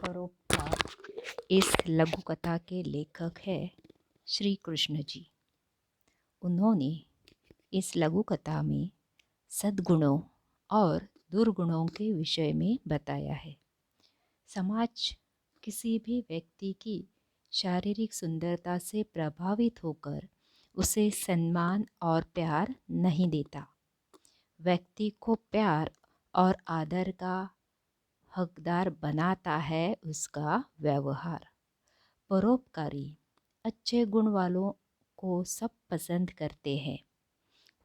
परोपकार। इस लघु कथा के लेखक है श्री कृष्ण जी। उन्होंने इस लघु कथा में सद्गुणों और दुर्गुणों के विषय में बताया है। समाज किसी भी व्यक्ति की शारीरिक सुंदरता से प्रभावित होकर उसे सम्मान और प्यार नहीं देता। व्यक्ति को प्यार और आदर का हकदार बनाता है उसका व्यवहार। परोपकारी अच्छे गुण वालों को सब पसंद करते हैं,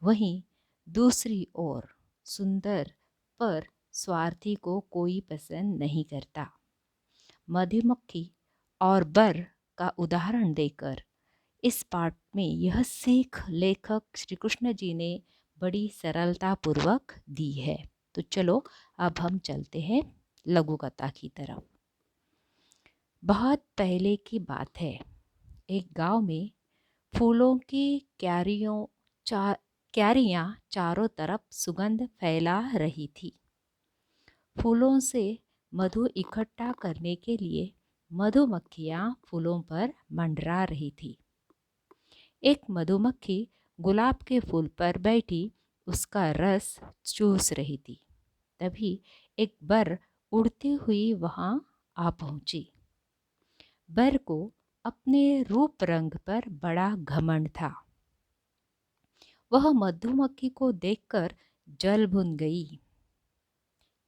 वहीं दूसरी ओर सुंदर पर स्वार्थी को कोई पसंद नहीं करता। मधुमक्खी और बर का उदाहरण देकर इस पाठ में यह सीख लेखक श्री कृष्ण जी ने बड़ी सरलता पूर्वक दी है। तो चलो अब हम चलते हैं लघु कथा की तरफ। बहुत पहले की बात है। एक गांव में फूलों की क्यारियां चारों तरफ सुगंध फैला रही थी। फूलों से मधु इकट्ठा करने के लिए मधुमक्खियां फूलों पर मंडरा रही थी। एक मधुमक्खी गुलाब के फूल पर बैठी उसका रस चूस रही थी। तभी एक बर उड़ती हुई वहां आ पहुंची। बर को अपने रूप रंग पर बड़ा घमंड था। वह मधुमक्खी को देखकर जल भुन गई।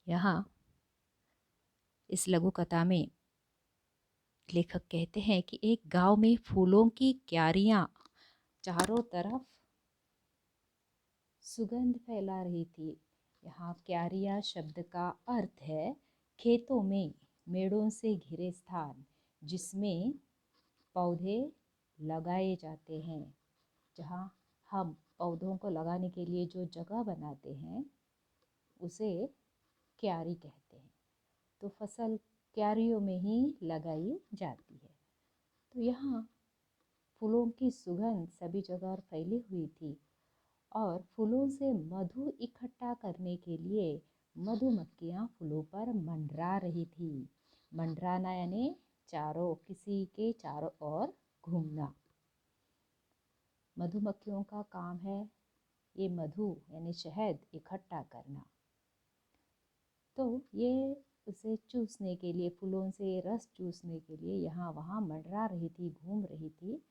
यहाँ इस लघु कथा में लेखक कहते हैं कि एक गांव में फूलों की क्यारियां चारों तरफ सुगंध फैला रही थी। यहाँ क्यारियां शब्द का अर्थ है खेतों में मेड़ों से घिरे स्थान जिसमें पौधे लगाए जाते हैं। जहाँ हम पौधों को लगाने के लिए जो जगह बनाते हैं उसे क्यारी कहते हैं। तो फसल क्यारियों में ही लगाई जाती है। तो यहाँ फूलों की सुगंध सभी जगह फैली हुई थी और फूलों से मधु इकट्ठा करने के लिए मधुमक्खियाँ फूलों पर मंडरा रही थी। मंडराना यानी किसी के चारों ओर घूमना। मधुमक्खियों का काम है ये मधु यानी शहद इकट्ठा करना। तो ये उसे चूसने के लिए, फूलों से रस चूसने के लिए यहाँ वहाँ मंडरा रही थी, घूम रही थी।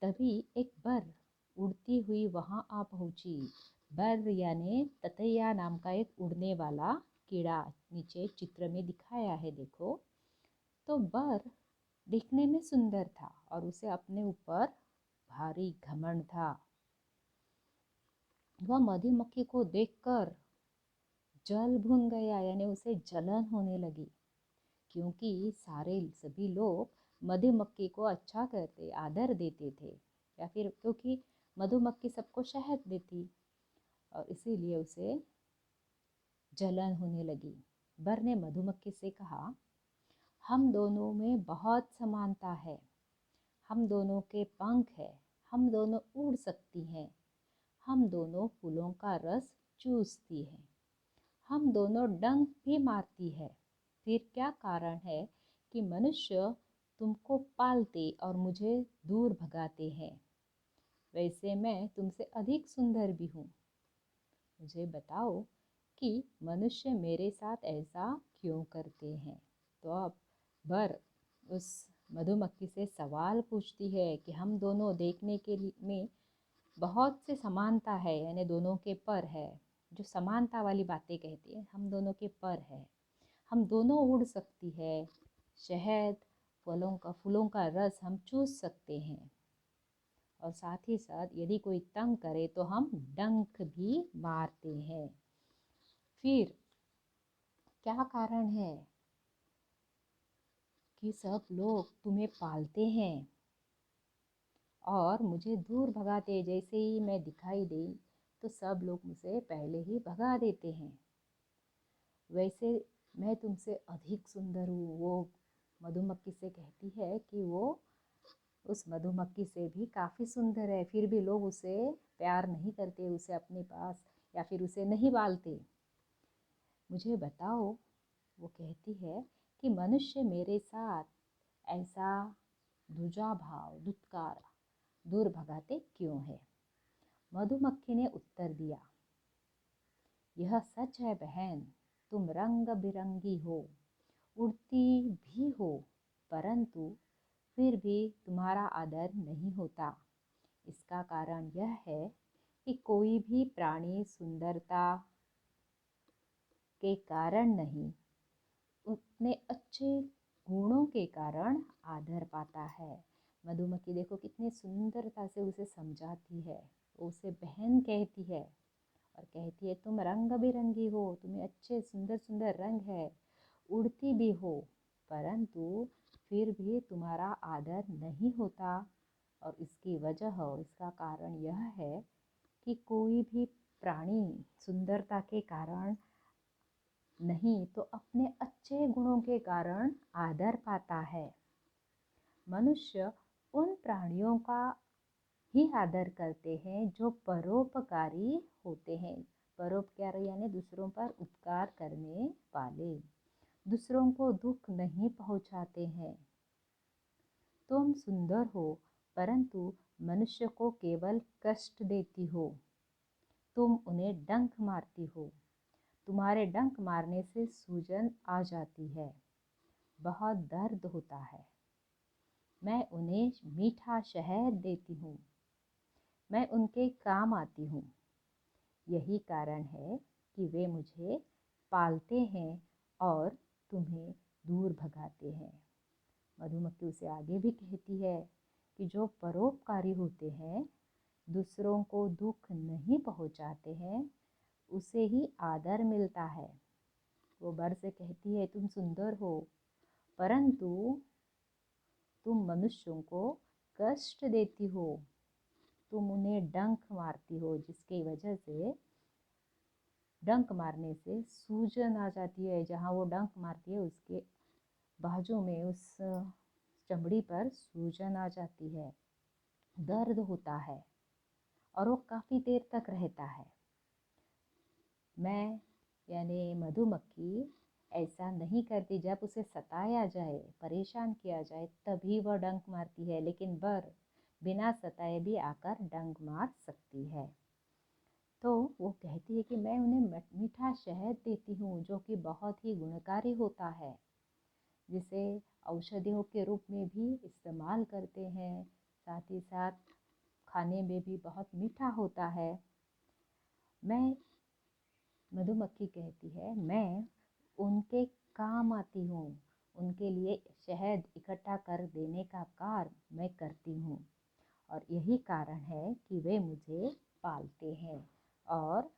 तभी एक बर उड़ती हुई वहाँ आ पहुंची। बर यानी ततैया नाम का एक उड़ने वाला कीड़ा नीचे चित्र में दिखाया है, देखो। तो बर दिखने में सुंदर था और उसे अपने ऊपर भारी घमंड था। वह मधुमक्खी को देखकर जल भुन गया यानी उसे जलन होने लगी, क्योंकि सभी लोग मधुमक्खी को अच्छा करते, आदर देते थे, या फिर क्योंकि मधुमक्खी सबको शहद देती और इसीलिए उसे जलन होने लगी। बर ने मधुमक्खी से कहा, हम दोनों में बहुत समानता है, हम दोनों के पंख है, हम दोनों उड़ सकती हैं, हम दोनों फूलों का रस चूसती हैं, हम दोनों डंक भी मारती है। फिर क्या कारण है कि मनुष्य तुमको पालते और मुझे दूर भगाते हैं? वैसे मैं तुमसे अधिक सुंदर भी हूँ। मुझे बताओ कि मनुष्य मेरे साथ ऐसा क्यों करते हैं? तो अब बर उस मधुमक्खी से सवाल पूछती है कि हम दोनों देखने के में बहुत से समानता है, यानी दोनों के पर है, जो समानता वाली बातें कहती है, हम दोनों के पर है, हम दोनों उड़ सकती है, शहद फूलों का रस हम चूस सकते हैं और साथ ही साथ यदि कोई तंग करे तो हम डंक भी मारते हैं। फिर क्या कारण है कि सब लोग तुम्हें पालते हैं और मुझे दूर भगाते? जैसे ही मैं दिखाई दी तो सब लोग मुझे पहले ही भगा देते हैं। वैसे मैं तुमसे अधिक सुंदर हूँ। वो मधुमक्खी से कहती है कि वो उस मधुमक्खी से भी काफ़ी सुंदर है, फिर भी लोग उसे प्यार नहीं करते, उसे अपने पास या फिर उसे नहीं पालते। मुझे बताओ, वो कहती है कि मनुष्य मेरे साथ ऐसा दुजा भाव दुत्कार दूर भगाते क्यों है। मधुमक्खी ने उत्तर दिया, यह सच है बहन, तुम रंग बिरंगी हो, उड़ती भी हो, परंतु फिर भी तुम्हारा आदर नहीं होता। इसका कारण यह है कि कोई भी प्राणी सुंदरता के कारण नहीं, उतने अच्छे गुणों के कारण आदर पाता है। मधुमक्खी देखो कितनी सुंदरता से उसे समझाती है, उसे बहन कहती है और कहती है तुम रंग बिरंगी हो, तुम्हें अच्छे सुंदर सुंदर रंग है, उड़ती भी हो, परंतु फिर भी तुम्हारा आदर नहीं होता। और इसकी वजह और इसका कारण यह है कि कोई भी प्राणी सुंदरता के कारण नहीं तो अपने अच्छे गुणों के कारण आदर पाता है। मनुष्य उन प्राणियों का ही आदर करते हैं जो परोपकारी होते हैं। परोपकार यानी दूसरों पर उपकार करने वाले, दूसरों को दुख नहीं पहुंचाते हैं। तुम सुंदर हो, परंतु मनुष्य को केवल कष्ट देती हो। तुम उन्हें डंक मारती हो, तुम्हारे डंक मारने से सूजन आ जाती है, बहुत दर्द होता है। मैं उन्हें मीठा शहद देती हूँ, मैं उनके काम आती हूँ। यही कारण है कि वे मुझे पालते हैं और तुम्हें दूर भगाते हैं। मधुमक्खी उसे आगे भी कहती है कि जो परोपकारी होते हैं, दूसरों को दुख नहीं पहुंचाते हैं, उसे ही आदर मिलता है। वो बर से कहती है तुम सुंदर हो, परंतु तुम मनुष्यों को कष्ट देती हो, तुम उन्हें डंक मारती हो, जिसकी वजह से डंक मारने से सूजन आ जाती है। जहाँ वो डंक मारती है उसके बाजू में, उस चमड़ी पर सूजन आ जाती है, दर्द होता है और वो काफ़ी देर तक रहता है। मैं यानी मधुमक्खी ऐसा नहीं करती। जब उसे सताया जाए, परेशान किया जाए, तभी वह डंक मारती है, लेकिन बर बिना सताए भी आकर डंक मार सकती है। तो वो कहती है कि मैं उन्हें मीठा शहद देती हूँ, जो कि बहुत ही गुणकारी होता है, जिसे औषधियों के रूप में भी इस्तेमाल करते हैं, साथ ही साथ खाने में भी बहुत मीठा होता है। मैं मधुमक्खी कहती है मैं उनके काम आती हूँ, उनके लिए शहद इकट्ठा कर देने का कार्य मैं करती हूँ, और यही कारण है कि वे मुझे पालते हैं और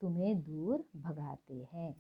तुम्हें दूर भगाते हैं।